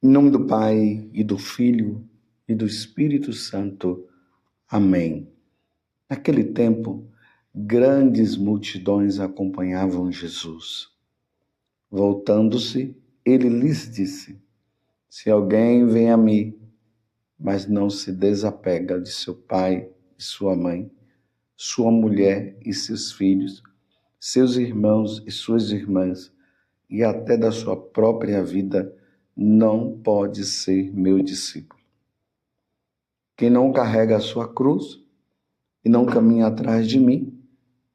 Em nome do Pai, e do Filho, e do Espírito Santo. Amém. Naquele tempo, grandes multidões acompanhavam Jesus. Voltando-se, ele lhes disse: Se alguém vem a mim, mas não se desapega de seu pai e sua mãe, sua mulher e seus filhos, seus irmãos e suas irmãs, e até da sua própria vida, não pode ser meu discípulo. Quem não carrega a sua cruz e não caminha atrás de mim,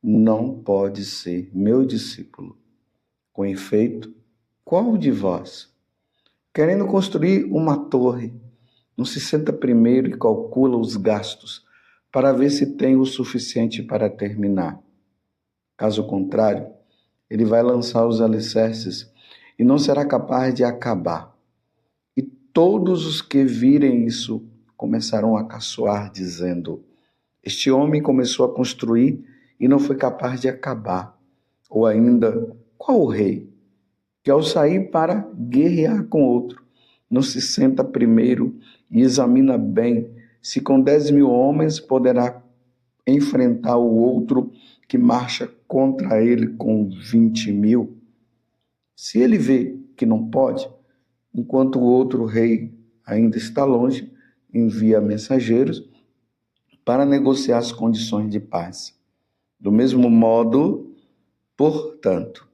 não pode ser meu discípulo. Com efeito, qual de vós, querendo construir uma torre, não se senta primeiro e calcula os gastos para ver se tem o suficiente para terminar? Caso contrário, ele vai lançar os alicerces e não será capaz de acabar. E todos os que virem isso começarão a caçoar, dizendo: Este homem começou a construir e não foi capaz de acabar. Ou ainda, qual o rei que ao sair para guerrear com outro, não se senta primeiro e examina bem se com 10.000 homens poderá enfrentar o outro que marcha contra ele com 20.000? Se ele vê que não pode, enquanto o outro rei ainda está longe, envia mensageiros para negociar as condições de paz. Do mesmo modo, portanto,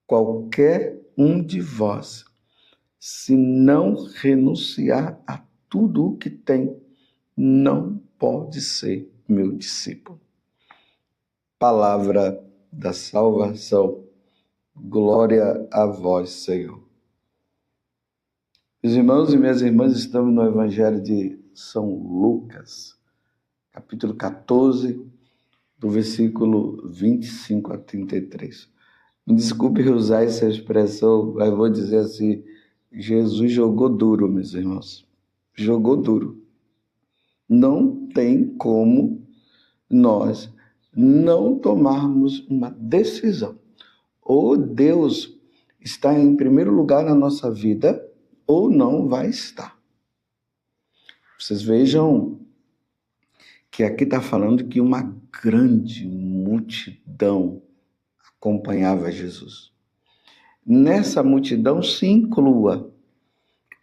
qualquer um de vós, se não renunciar a tudo o que tem, não pode ser meu discípulo. Palavra da salvação. Glória a vós, Senhor. Meus irmãos e minhas irmãs, estamos no Evangelho de São Lucas, capítulo 14, do versículo 25 a 33. Me desculpe usar essa expressão, mas vou dizer assim: Jesus jogou duro, meus irmãos. Jogou duro. Não tem como nós não tomarmos uma decisão. Ou Deus está em primeiro lugar na nossa vida, ou não vai estar. Vocês vejam que aqui está falando que uma grande multidão acompanhava Jesus. Nessa multidão se inclua.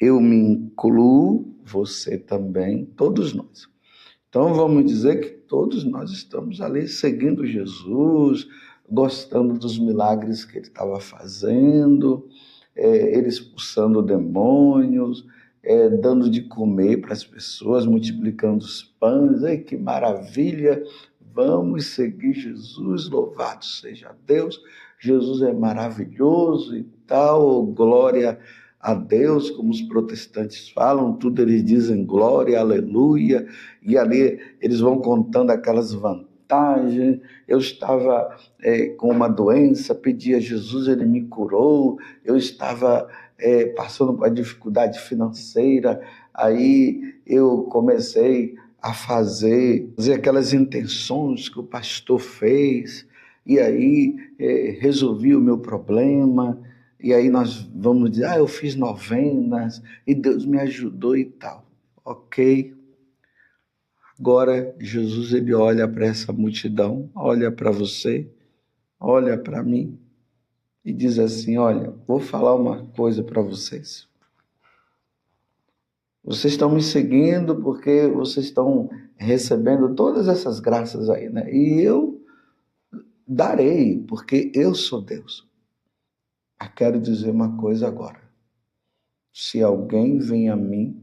Eu me incluo, você também, todos nós. Então vamos dizer que todos nós estamos ali seguindo Jesus, gostando dos milagres que ele estava fazendo, ele expulsando demônios, dando de comer para as pessoas, multiplicando os pães. Ei, que maravilha! Vamos seguir Jesus, louvado seja Deus. Jesus é maravilhoso e tal, glória a Deus, como os protestantes falam, tudo eles dizem glória, aleluia, e ali eles vão contando aquelas vantagens. Eu estava com uma doença, pedi a Jesus, ele me curou. Eu estava passando por uma dificuldade financeira, aí eu comecei a fazer aquelas intenções que o pastor fez, e aí resolvi o meu problema. E aí nós vamos dizer, eu fiz novenas e Deus me ajudou e tal. Ok. Agora Jesus, ele olha para essa multidão, olha para você, olha para mim e diz assim: olha, vou falar uma coisa para vocês. Vocês estão me seguindo porque vocês estão recebendo todas essas graças aí, né? E eu darei, porque eu sou Deus. Eu quero dizer uma coisa agora. Se alguém vem a mim,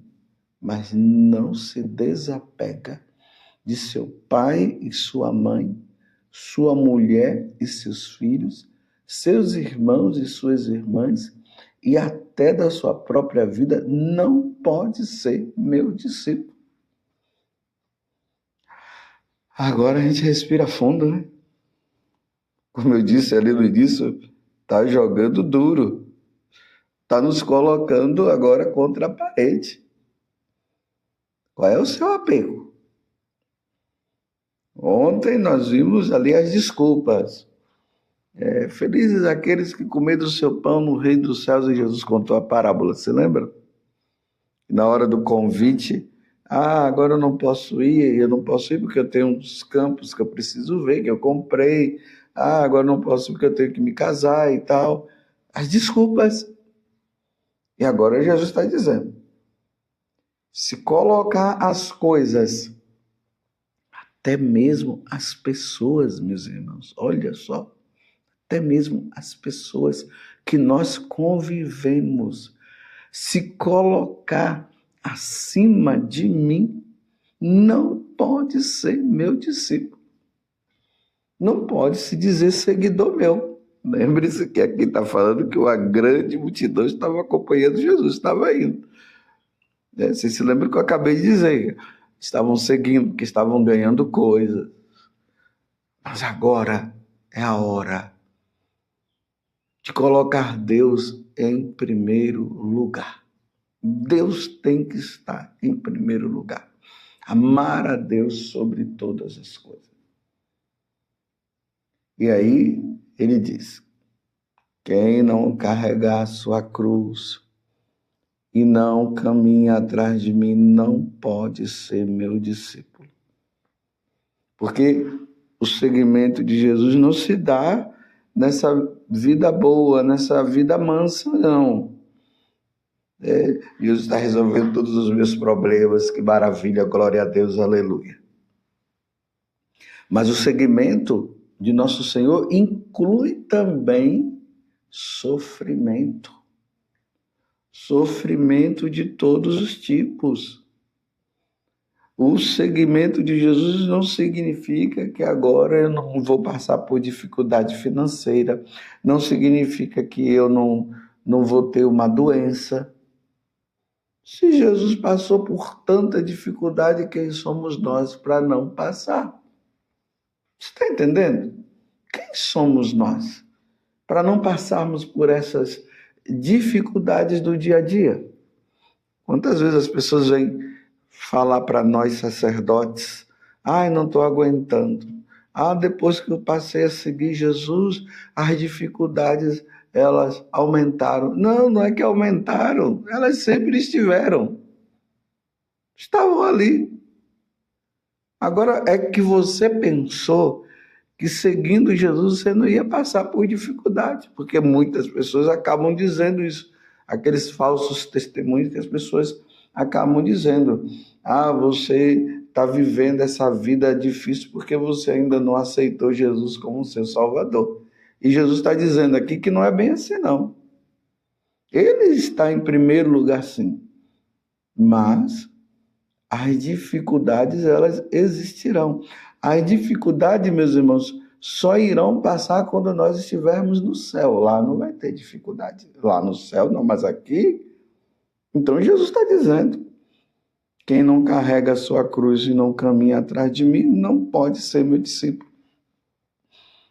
mas não se desapega de seu pai e sua mãe, sua mulher e seus filhos, seus irmãos e suas irmãs, e até da sua própria vida, não pode ser meu discípulo. Agora a gente respira fundo, né? Como eu disse ali no início, tá jogando duro. Tá nos colocando agora contra a parede. Qual é o seu apego? Ontem nós vimos ali as desculpas. Felizes aqueles que comeram o seu pão no reino dos céus, e Jesus contou a parábola, você lembra? Na hora do convite, agora eu não posso ir porque eu tenho uns campos que eu preciso ver, que eu comprei, agora eu não posso ir porque eu tenho que me casar e tal. As desculpas. E agora Jesus está dizendo, se colocar as coisas, até mesmo as pessoas, meus irmãos, olha só, até mesmo as pessoas que nós convivemos, se colocar acima de mim, não pode ser meu discípulo. Não pode se dizer seguidor meu. Lembre-se que aqui está falando que uma grande multidão estava acompanhando Jesus, estava indo. Vocês se lembram que eu acabei de dizer? Estavam seguindo, que estavam ganhando coisas. Mas agora é a hora de colocar Deus em primeiro lugar. Deus tem que estar em primeiro lugar. Amar a Deus sobre todas as coisas. E aí ele diz, quem não carregar a sua cruz e não caminha atrás de mim, não pode ser meu discípulo. Porque o seguimento de Jesus não se dá nessa vida boa, nessa vida mansa, não. Jesus está resolvendo todos os meus problemas, que maravilha, glória a Deus, aleluia. Mas o seguimento de nosso Senhor inclui também sofrimento. Sofrimento de todos os tipos. O seguimento de Jesus não significa que agora eu não vou passar por dificuldade financeira, não significa que eu não vou ter uma doença. Se Jesus passou por tanta dificuldade, quem somos nós para não passar? Você está entendendo? Quem somos nós para não passarmos por essas dificuldades do dia a dia? Quantas vezes as pessoas vêm falar para nós sacerdotes, não estou aguentando. Depois que eu passei a seguir Jesus, as dificuldades, elas aumentaram. Não, não é que aumentaram, elas sempre estiveram. Estavam ali. Agora é que você pensou que seguindo Jesus você não ia passar por dificuldade, porque muitas pessoas acabam dizendo isso, aqueles falsos testemunhos que as pessoas acabam dizendo, você está vivendo essa vida difícil porque você ainda não aceitou Jesus como seu Salvador. E Jesus está dizendo aqui que não é bem assim, não. Ele está em primeiro lugar, sim, mas as dificuldades, elas existirão. As dificuldades, meus irmãos, só irão passar quando nós estivermos no céu. Lá não vai ter dificuldade. Lá no céu não, mas aqui... Então Jesus está dizendo, quem não carrega a sua cruz e não caminha atrás de mim, não pode ser meu discípulo.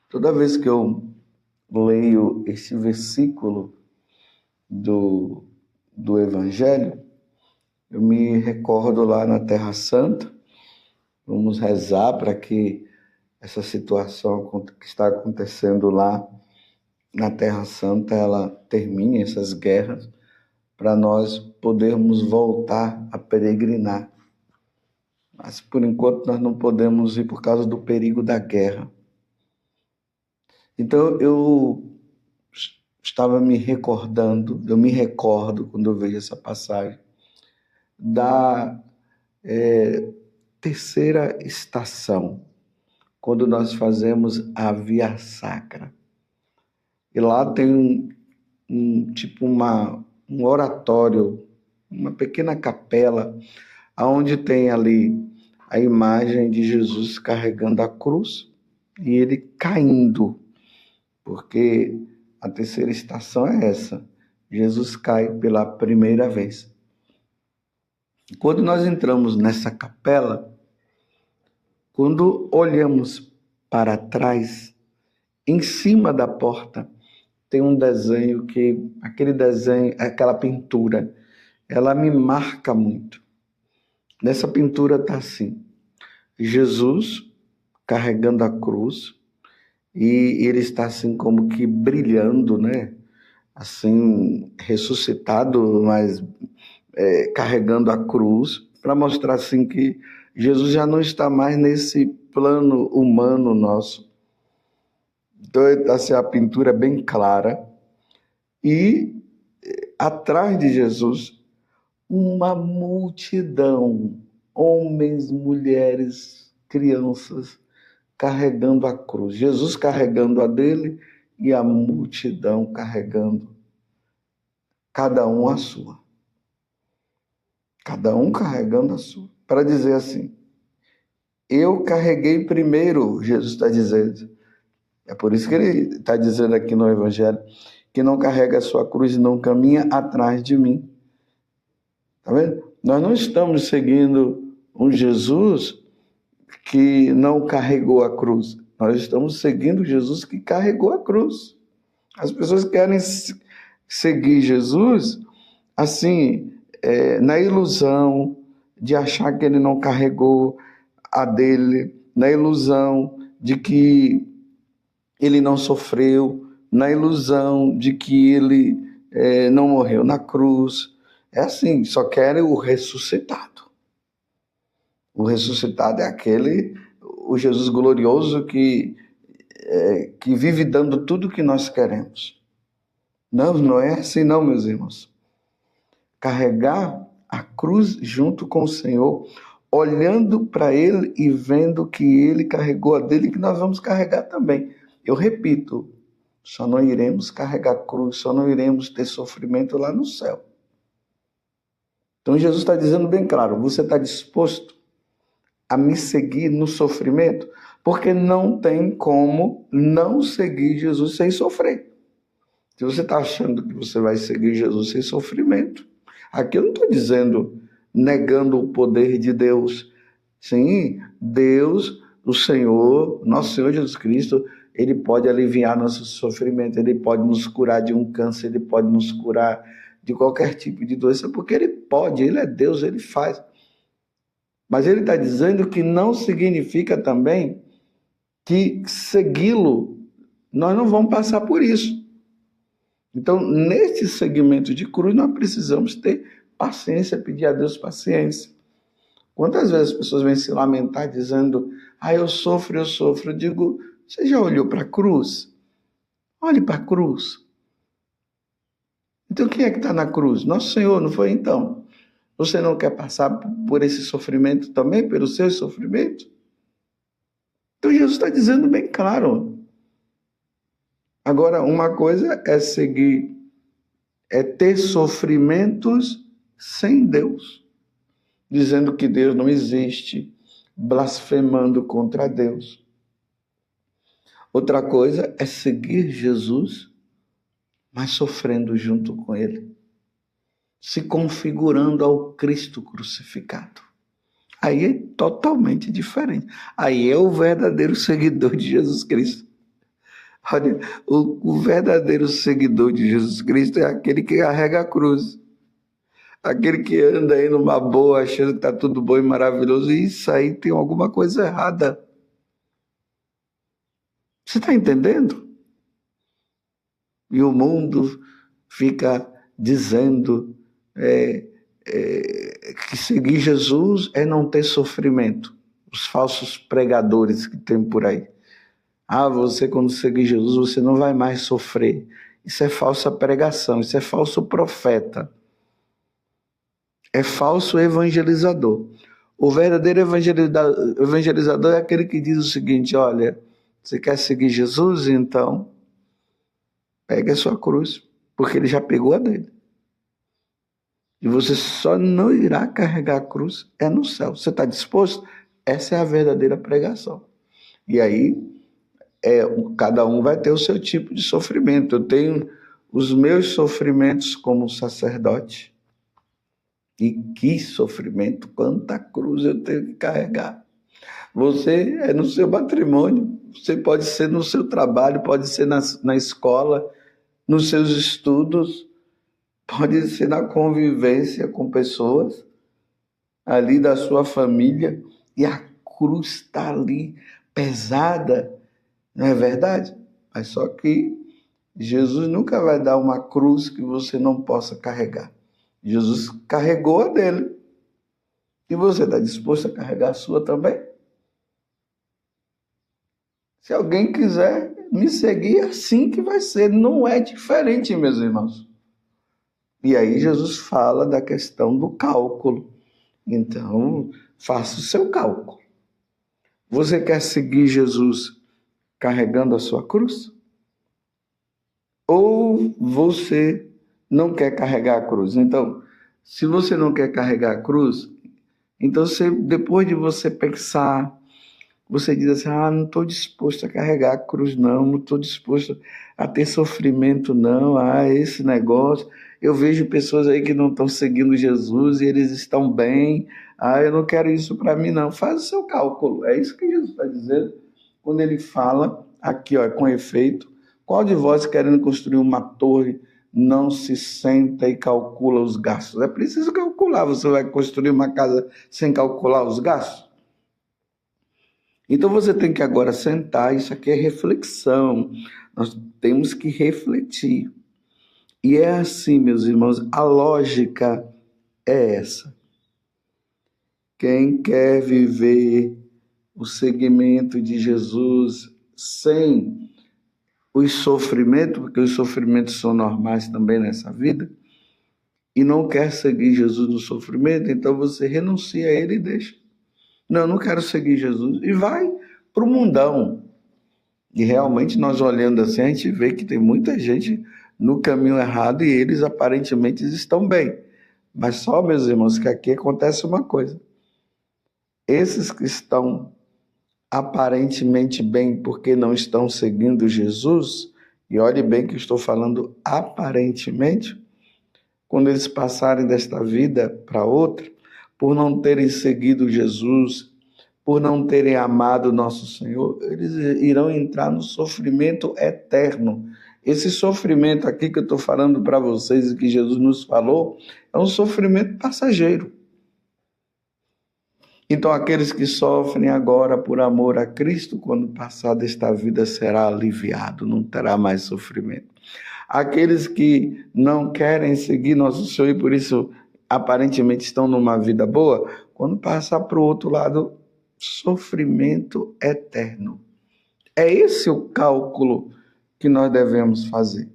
Toda vez que eu leio este versículo do Evangelho, eu me recordo lá na Terra Santa, vamos rezar para que essa situação que está acontecendo lá na Terra Santa, ela termine, essas guerras, para nós podermos voltar a peregrinar. Mas, por enquanto, nós não podemos ir por causa do perigo da guerra. Então, eu estava me recordando, eu me recordo, quando eu vejo essa passagem, da terceira estação, quando nós fazemos a Via Sacra. E lá tem um oratório, uma pequena capela, onde tem ali a imagem de Jesus carregando a cruz e ele caindo, porque a terceira estação é essa, Jesus cai pela primeira vez. Quando nós entramos nessa capela, quando olhamos para trás, em cima da porta, tem um desenho aquele desenho, aquela pintura, ela me marca muito. Nessa pintura está assim, Jesus carregando a cruz e ele está assim como que brilhando, né? Assim, ressuscitado, mas carregando a cruz, para mostrar assim que Jesus já não está mais nesse plano humano nosso. Então, assim, a pintura é bem clara. E atrás de Jesus, uma multidão, homens, mulheres, crianças, carregando a cruz. Jesus carregando a dele e a multidão carregando, cada um a sua. Cada um carregando a sua. Para dizer assim, eu carreguei primeiro, Jesus está dizendo. É por isso que ele está dizendo aqui no Evangelho, que não carrega a sua cruz e não caminha atrás de mim. Está vendo? Nós não estamos seguindo um Jesus que não carregou a cruz. Nós estamos seguindo Jesus que carregou a cruz. As pessoas querem seguir Jesus assim, na ilusão de achar que ele não carregou a dele, na ilusão de que ele não sofreu, na ilusão de que ele não morreu na cruz. É assim, só querem o ressuscitado. O ressuscitado é o Jesus glorioso que vive dando tudo o que nós queremos. Não, não é assim não, meus irmãos. Carregar a cruz junto com o Senhor, olhando para Ele e vendo que Ele carregou a dele, que nós vamos carregar também. Eu repito, só não iremos carregar a cruz, só não iremos ter sofrimento lá no céu. Então Jesus está dizendo bem claro, você está disposto a me seguir no sofrimento? Porque não tem como não seguir Jesus sem sofrer. Se você está achando que você vai seguir Jesus sem sofrimento, aqui eu não estou dizendo negando o poder de Deus. Sim, Deus, o Senhor, nosso Senhor Jesus Cristo, Ele pode aliviar nosso sofrimento, Ele pode nos curar de um câncer, Ele pode nos curar de qualquer tipo de doença, porque Ele pode, Ele é Deus, Ele faz. Mas Ele está dizendo que não significa também que segui-lo, nós não vamos passar por isso. Então, nesse segmento de cruz, nós precisamos ter paciência, pedir a Deus paciência. Quantas vezes as pessoas vêm se lamentar dizendo, eu sofro, eu sofro. Eu digo, você já olhou para a cruz? Olhe para a cruz. Então, quem é que está na cruz? Nosso Senhor, não foi então? Você não quer passar por esse sofrimento também, pelo seu sofrimento? Então, Jesus está dizendo bem claro. Agora, uma coisa é seguir, é ter sofrimentos sem Deus, dizendo que Deus não existe, blasfemando contra Deus. Outra coisa é seguir Jesus, mas sofrendo junto com Ele, se configurando ao Cristo crucificado. Aí é totalmente diferente. Aí é o verdadeiro seguidor de Jesus Cristo. Olha, o verdadeiro seguidor de Jesus Cristo é aquele que carrega a cruz. Aquele que anda aí numa boa, achando que está tudo bom e maravilhoso. E isso aí tem alguma coisa errada. Você está entendendo? E o mundo fica dizendo que seguir Jesus é não ter sofrimento. Os falsos pregadores que tem por aí. Você quando seguir Jesus, você não vai mais sofrer. Isso é falsa pregação, isso é falso profeta. É falso evangelizador. O verdadeiro evangelizador é aquele que diz o seguinte, olha, você quer seguir Jesus? Então, pegue a sua cruz, porque ele já pegou a dele. E você só não irá carregar a cruz no céu. Você está disposto? Essa é a verdadeira pregação. E aí, cada um vai ter o seu tipo de sofrimento. Eu tenho os meus sofrimentos como sacerdote. E que sofrimento, quanta cruz eu tenho que carregar. Você é no seu matrimônio, você pode ser no seu trabalho, pode ser na escola, nos seus estudos, pode ser na convivência com pessoas ali da sua família, e a cruz está ali pesada, Não é verdade? Mas só que Jesus nunca vai dar uma cruz que você não possa carregar. Jesus carregou a dele. E você está disposto a carregar a sua também? Se alguém quiser me seguir, é assim que vai ser. Não é diferente, meus irmãos. E aí Jesus fala da questão do cálculo. Então, faça o seu cálculo. Você quer seguir Jesus carregando a sua cruz? Ou você não quer carregar a cruz? Então, se você não quer carregar a cruz, então depois de você pensar, você diz assim, não estou disposto a carregar a cruz, não estou disposto a ter sofrimento, não, esse negócio. Eu vejo pessoas aí que não estão seguindo Jesus e eles estão bem, eu não quero isso para mim, não. Faz o seu cálculo, é isso que Jesus está dizendo quando ele fala aqui, com efeito, qual de vós querendo construir uma torre não se senta e calcula os gastos? É preciso calcular, você vai construir uma casa sem calcular os gastos? Então você tem que agora sentar, isso aqui é reflexão, nós temos que refletir. E é assim, meus irmãos, a lógica é essa. Quem quer viver o seguimento de Jesus sem os sofrimentos, porque os sofrimentos são normais também nessa vida, e não quer seguir Jesus no sofrimento, então você renuncia a ele e deixa. Não quero seguir Jesus. E vai para o mundão. E realmente nós olhando assim, a gente vê que tem muita gente no caminho errado e eles aparentemente estão bem. Mas só, meus irmãos, que aqui acontece uma coisa. Esses que estão aparentemente bem porque não estão seguindo Jesus, e olhe bem que eu estou falando aparentemente, quando eles passarem desta vida para outra, por não terem seguido Jesus, por não terem amado nosso Senhor, eles irão entrar no sofrimento eterno. Esse sofrimento aqui que eu estou falando para vocês e que Jesus nos falou, é um sofrimento passageiro. Então, aqueles que sofrem agora por amor a Cristo, quando passar desta vida, será aliviado, não terá mais sofrimento. Aqueles que não querem seguir nosso Senhor e por isso aparentemente estão numa vida boa, quando passar para o outro lado, sofrimento eterno. É esse o cálculo que nós devemos fazer.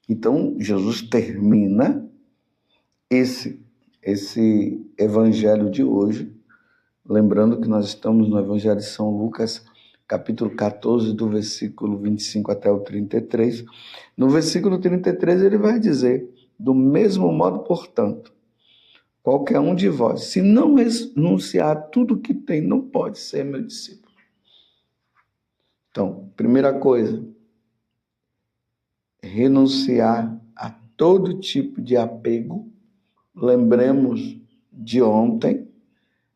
Então, Jesus termina esse evangelho de hoje, lembrando que nós estamos no Evangelho de São Lucas, capítulo 14, do versículo 25 até o 33. No versículo 33 ele vai dizer, do mesmo modo, portanto, qualquer um de vós, se não renunciar a tudo que tem, não pode ser meu discípulo. Então, primeira coisa, renunciar a todo tipo de apego. Lembremos de ontem,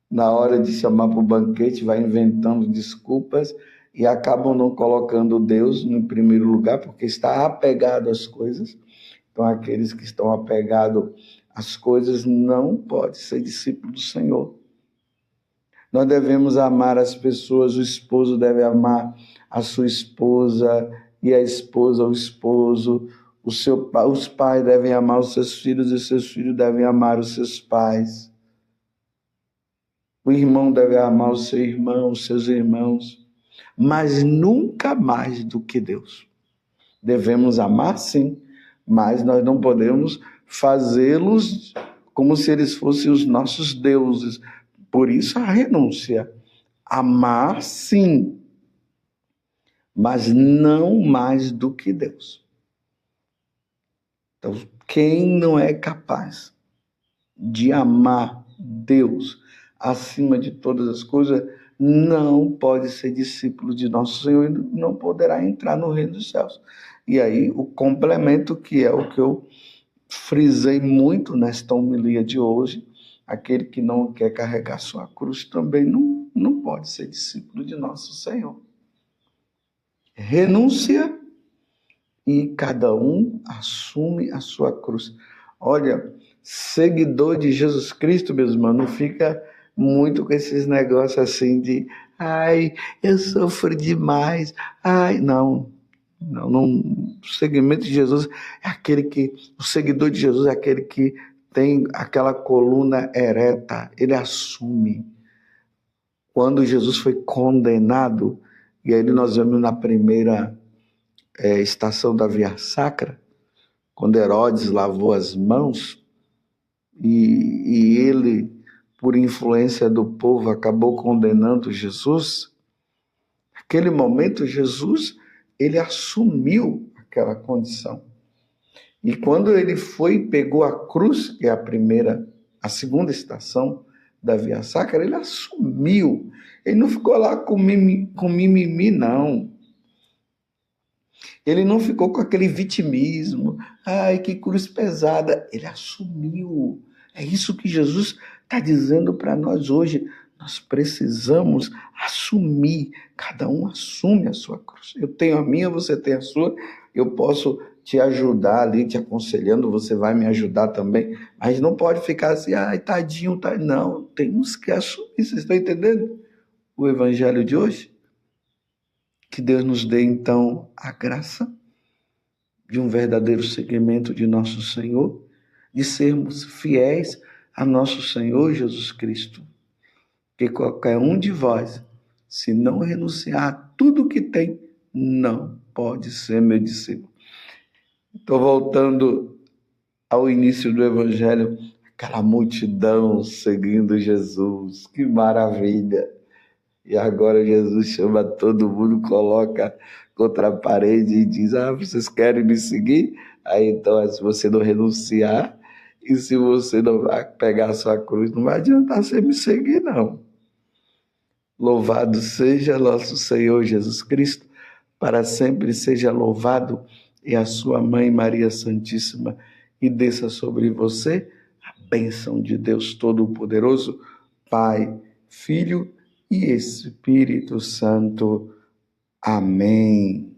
na hora de chamar para o banquete, vai inventando desculpas e acabam não colocando Deus em primeiro lugar, porque está apegado às coisas. Então, aqueles que estão apegados às coisas não podem ser discípulos do Senhor. Nós devemos amar as pessoas, o esposo deve amar a sua esposa e a esposa o esposo. Os pais devem amar os seus filhos e os seus filhos devem amar os seus pais. O irmão deve amar o seu irmão, os seus irmãos, mas nunca mais do que Deus. Devemos amar, sim, mas nós não podemos fazê-los como se eles fossem os nossos deuses. Por isso a renúncia. Amar, sim, mas não mais do que Deus. Então, quem não é capaz de amar Deus acima de todas as coisas, não pode ser discípulo de nosso Senhor e não poderá entrar no reino dos céus. E aí, o complemento, que é o que eu frisei muito nesta homilia de hoje, aquele que não quer carregar sua cruz também não pode ser discípulo de nosso Senhor. Renúncia e cada um assume a sua cruz. Olha, seguidor de Jesus Cristo, meus irmãos, muito com esses negócios assim de, ai, eu sofro demais, ai, não. O segmento de Jesus é aquele que, o seguidor de Jesus é aquele que tem aquela coluna ereta, ele assume. Quando Jesus foi condenado, e aí nós vemos na primeira estação da Via Sacra, quando Herodes lavou as mãos, e ele, por influência do povo, acabou condenando Jesus. Naquele momento, Jesus, ele assumiu aquela condição. E quando ele foi e pegou a cruz, que é a segunda estação da Via Sacra, ele assumiu. Ele não ficou lá com mimimi, não. Ele não ficou com aquele vitimismo. Ai, que cruz pesada. Ele assumiu. É isso que Jesus está dizendo para nós hoje. Nós precisamos assumir. Cada um assume a sua cruz. Eu tenho a minha, você tem a sua. Eu posso te ajudar ali, te aconselhando. Você vai me ajudar também. Mas não pode ficar assim, ai, tadinho, tadinho. Não, temos que assumir. Vocês estão entendendo o evangelho de hoje? Que Deus nos dê, então, a graça de um verdadeiro seguimento de nosso Senhor, de sermos fiéis a nosso Senhor Jesus Cristo. Que qualquer um de vós, se não renunciar a tudo que tem, não pode ser meu discípulo. Estou voltando ao início do Evangelho, aquela multidão seguindo Jesus, que maravilha! E agora Jesus chama todo mundo, coloca contra a parede e diz, vocês querem me seguir? Aí então, se você não renunciar, e se você não vai pegar a sua cruz, não vai adiantar você me seguir, não. Louvado seja nosso Senhor Jesus Cristo, para sempre seja louvado, e a sua mãe Maria Santíssima, e desça sobre você a bênção de Deus Todo-Poderoso, Pai, Filho e Espírito Santo. Amém.